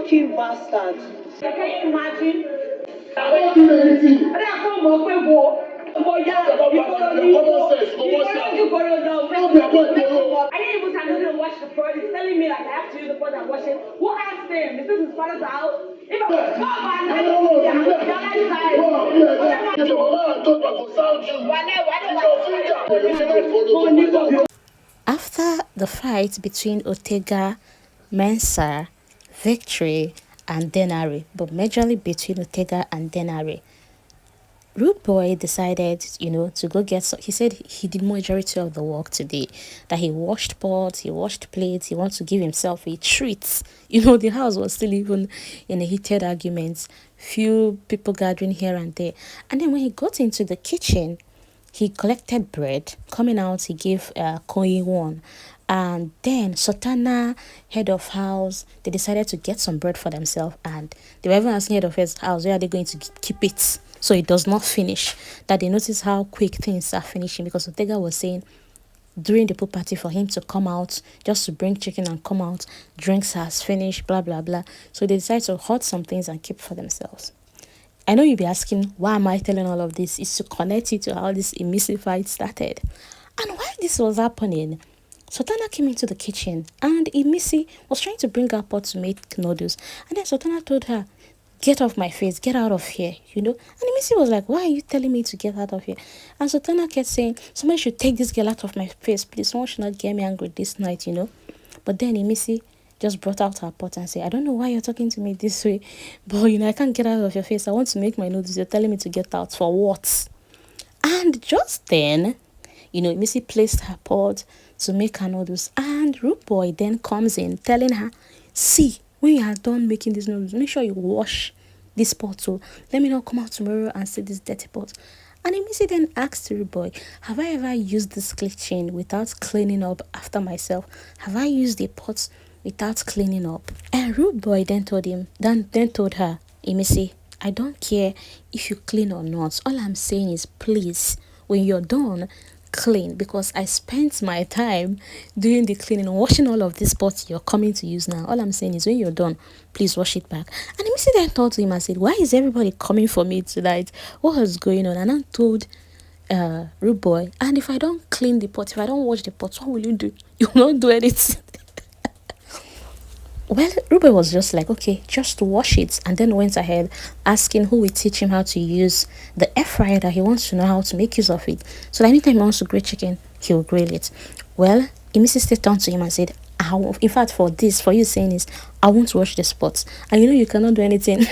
Lucky bastard. Can you imagine? I don't do anything. I don't come up with war. I didn't even tell him to wash the pot. He's telling me like I have to use the pot and wash it. Who asked him? Is this his father's house? If I was After the fight between Ortega, Mensah, Victory, and Denari, but majorly between Ortega and Denari, Rooboy decided, to go get some. He said he did majority of the work today. That he washed pots, he washed plates. He wants to give himself a treat. The house was still even in a heated argument. Few people gathering here and there. And then when he got into the kitchen, he collected bread. Coming out, he gave Koyin one. And then Sultana, head of house, they decided to get some bread for themselves. And they were even asking head of his house, where are they going to keep it so it does not finish? That they notice how quick things are finishing, because Ortega was saying during the pool party for him to come out, just to bring chicken and come out, drinks has finished, blah, blah, blah. So they decided to hoard some things and keep for themselves. I know you'll be asking, why am I telling all of this? It's to connect you to how this Imisi fight started. And while this was happening, Sultana came into the kitchen and Imisi was trying to bring her pot to make noodles. And then Sultana told her, get off my face, get out of here, And Imisi was like, why are you telling me to get out of here? And Sultana kept saying, somebody should take this girl out of my face, please. Someone should not get me angry this night, But then Imisi just brought out her pot and said, I don't know why you're talking to me this way, but I can't get out of your face. I want to make my noodles. You're telling me to get out for what? And just then, Imisi placed her pot to make her noodles, and Rooboy then comes in telling her, see, when you are done making these noodles, make sure you wash this pot. So let me not come out tomorrow and see this dirty pot. And Imisi then asked Rooboy, have I ever used this kitchen without cleaning up after myself? Have I used the pots without cleaning up? And Rooboy then told her, Imisi, I don't care if you clean or not. All I'm saying is, please, when you're done, clean, because I spent my time doing the cleaning, washing all of these pots you're coming to use now. All I'm saying is, when you're done, please wash it back. And Imisi then told him and said, why is everybody coming for me tonight? What is going on? And I told Rooboy, and if I don't clean the pot, if I don't wash the pots, what will you do? You will not do anything. Well, Rooboy was just like, okay, just wash it, and then went ahead asking who will teach him how to use the air fryer, that he wants to know how to make use of it. So that anytime he wants to grill chicken, he'll grill it. Well, Imisi still turned to him and said, in fact, for you saying this, I won't wash the spots. And you cannot do anything.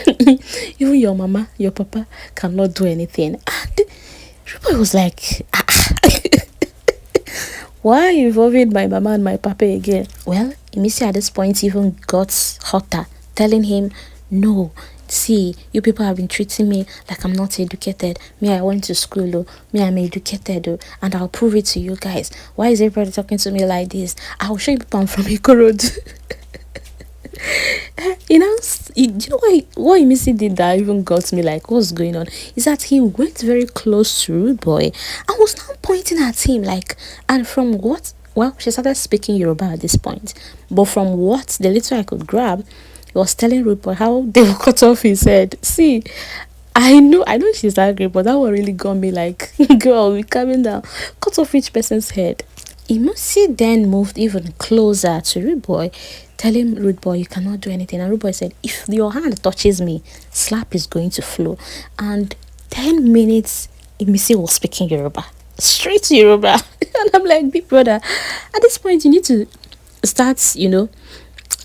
Even your mama, your papa cannot do anything. And Rooboy was like, why are you involving my mama and my papa again? Well, Imisi at this point even got hotter, telling him, no, see, you people have been treating me like I'm not educated. Me, I went to school, me, I'm educated, and I'll prove it to you guys. Why is everybody talking to me like this? I'll show you people I'm from Ikorodu. You know what Imisi did that even got me like, what's going on, is that he went very close to Rooboy and was now pointing at him like, and from what, well, she started speaking Yoruba at this point, but from what the little I could grab, he was telling Rooboy how they will cut off his head. See, I know she's angry, but that one really got me like, girl, we coming down, cut off each person's head. Imisi then moved even closer to Rooboy, telling Rooboy, you cannot do anything. And Rooboy said, if your hand touches me, slap is going to flow. And 10 minutes, Imisi was speaking Yoruba, straight to Yoruba. And I'm like, big brother, at this point, you need to start,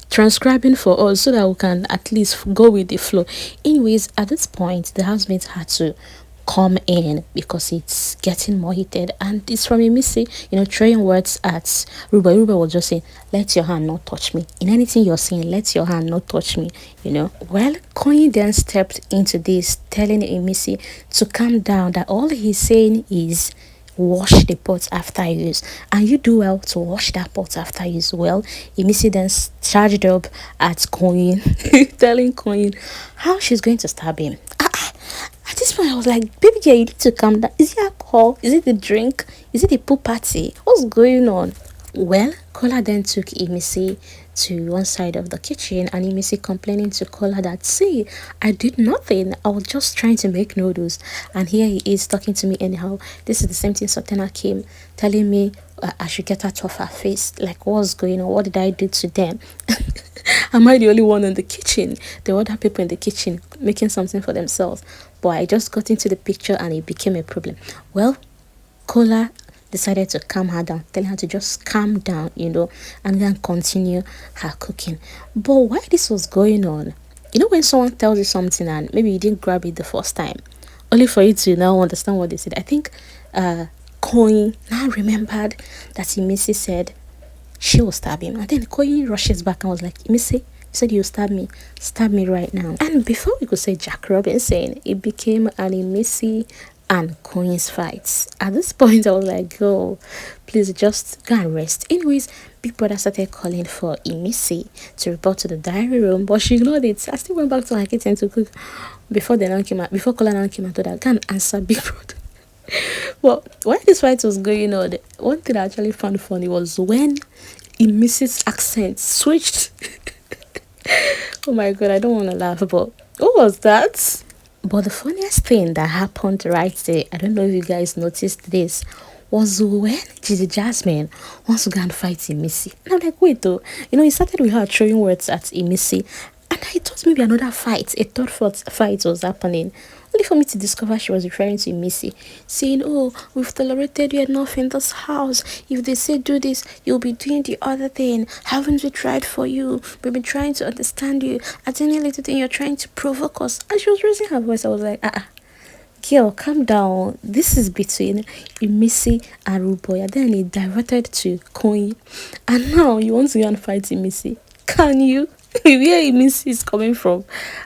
transcribing for us so that we can at least go with the flow. Anyways, at this point, the housemates had to come in because it's getting more heated, and it's from Imisi, throwing words at Rooboy. Rooboy was just saying, let your hand not touch me. In anything you're saying, let your hand not touch me, Well, Koyin then stepped into this, telling Imisi to calm down, that all he's saying is wash the pot after use, and you do well to wash that pot after use. Well, Imisi then charged up at Koyin, telling Koyin how she's going to stab him. At this point, I was like, baby girl, you need to calm down. Is it alcohol? Is it the drink? Is it the pool party? What's going on? Well, Kola then took Imisi to one side of the kitchen, and Imisi complaining to Kola that, see, I did nothing. I was just trying to make noodles. And here he is talking to me anyhow. This is the same thing Sotena came telling me I should get out of her face. Like, what's going on? What did I do to them? Am I the only one in the kitchen? There were other people in the kitchen making something for themselves. But I just got into the picture and it became a problem. Well, Kola decided to calm her down, telling her to just calm down, and then continue her cooking. But while this was going on, when someone tells you something and maybe you didn't grab it the first time, only for you to now understand what they said. I think Koyin now remembered that Imisi said she will stab him. And then Koyin rushes back and was like, Imisi, you said you stab me. Stab me right now. And before we could say Jack Robinson, it became an Imisi and Koyin's fights. At this point, I was like, oh, please just go and rest. Anyways, Big Brother started calling for Imisi to report to the diary room, but she ignored it. I still went back to her kitchen to cook before Kola now came out to that. Go and answer Big Brother. Well, while this fight was going on, one thing I actually found funny was when Imisi's accent switched. Oh my god, I don't want to laugh, but what was that? But the funniest thing that happened right there, I don't know if you guys noticed this, was when Gigi Jasmine wants to go and fight Imisi. And I'm like, wait though, it started with her throwing words at Imisi, and I thought maybe another fight, a third fight was happening. Only for me to discover she was referring to Imisi, saying, oh, we've tolerated you enough in this house. If they say do this, you'll be doing the other thing. Haven't we tried for you? We've been trying to understand you. At any little thing, you're trying to provoke us. And she was raising her voice. I was like, girl, calm down. This is between Imisi and Rooboy. And then it diverted to Koyin. And now you want to go and fight Imisi. Can you? Where Imisi is coming from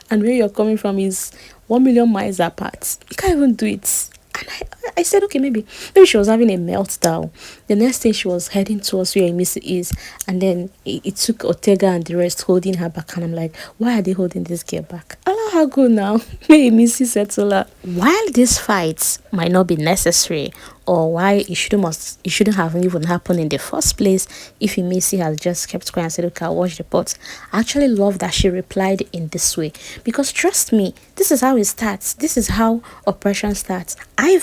and where you're coming from is 1,000,000 miles apart. You can't even do it. And I said, okay, maybe she was having a meltdown. The next thing, she was heading towards where Imisi is, and then it took Ortega and the rest holding her back. And I'm like, why are they holding this girl back? Allow her go now. May Imisi settle her. While these fights might not be necessary, or why it shouldn't have even happened in the first place, if Imisi has just kept quiet and said, okay, I'll watch the pot. I actually love that she replied in this way, because trust me, this is how it starts. This is how operation starts. I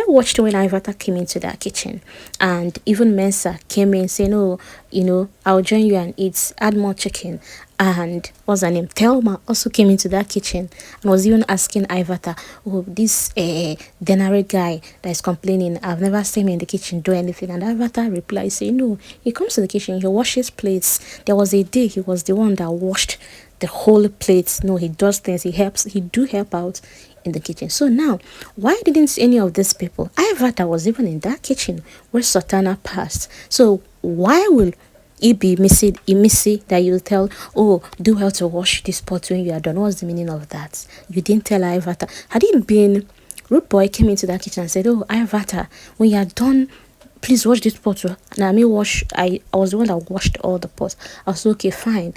watched when Ivata came into that kitchen, and even Mensa came in saying, oh, I'll join you and eat, add more chicken. And what's her name? Thelma also came into that kitchen and was even asking Ivata, oh, this Denare guy that is complaining, I've never seen him in the kitchen do anything. And Ivata replied saying, no, he comes to the kitchen, he washes plates. There was a day he was the one that washed the whole plates. No, he does things, he do help out in the kitchen. So now, why didn't any of these people? Ivata was even in that kitchen where Sultana passed. So why will it be Imisi that you'll tell, oh, do well to wash this pot when you are done? What's the meaning of that? You didn't tell Ivata. Had it been Rooboy came into that kitchen and said, oh, Ivata, when you are done, please wash this pot. Now, I was the one that washed all the pots. I was okay, fine.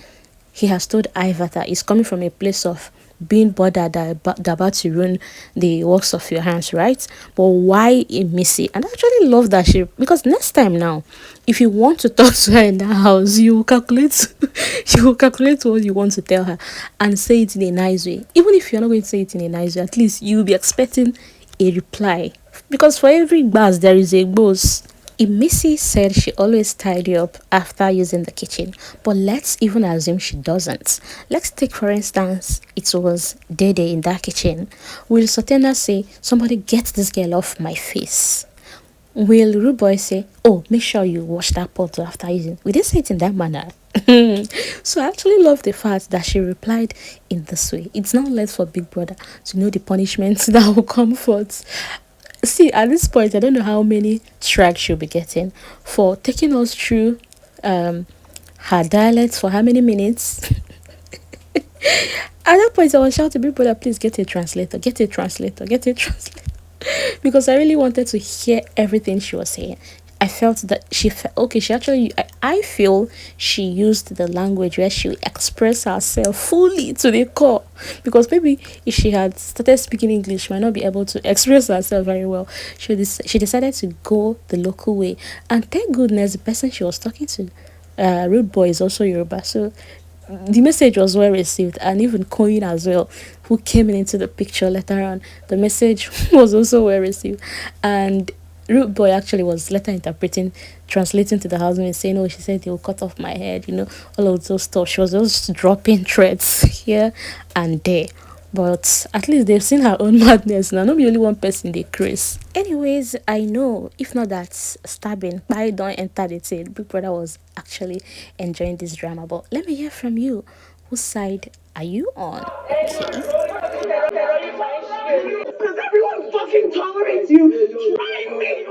He has told Ivata it's coming from a place of being bothered that about to ruin the works of your hands, right? But why Imisi? And I actually love that because next time now, if you want to talk to her in the house, you will calculate what you want to tell her and say it in a nice way. Even if you're not going to say it in a nice way, at least you'll be expecting a reply, because for every buzz there is a buzz. Imisi said she always tidy up after using the kitchen, but let's even assume she doesn't. Let's take, for instance, it was Dede in that kitchen. Will Sotena say, somebody get this girl off my face? Will Rooboy say, oh, make sure you wash that pot after using? We didn't say it in that manner. So I actually love the fact that she replied in this way. It's not left for Big Brother to know the punishments that will come forth. See, at this point, I don't know how many strikes she'll be getting for taking us through her dialect for how many minutes. At that point, I was shouting, Big Brother, please get a translator, because I really wanted to hear everything she was saying. I felt that I feel she used the language where she expressed herself fully to the core, because maybe if she had started speaking English, she might not be able to express herself very well. She decided to go the local way, and thank goodness the person she was talking to Rude Boy is also Yoruba, so the message was well received, and even Koyin as well, who came into the picture later on, the message was also well received. And Rude Boy actually was later interpreting, translating to the husband, saying, "Oh, she said they will cut off my head," all of those stuff. She was just dropping threats here and there. But at least they've seen her own madness now. Not be only one person they craze. Anyways, I know if not that stabbing, I don't enter the tail. Big Brother was actually enjoying this drama. But let me hear from you. Whose side are you on? Okay. Does everyone fucking tolerate you? Try me!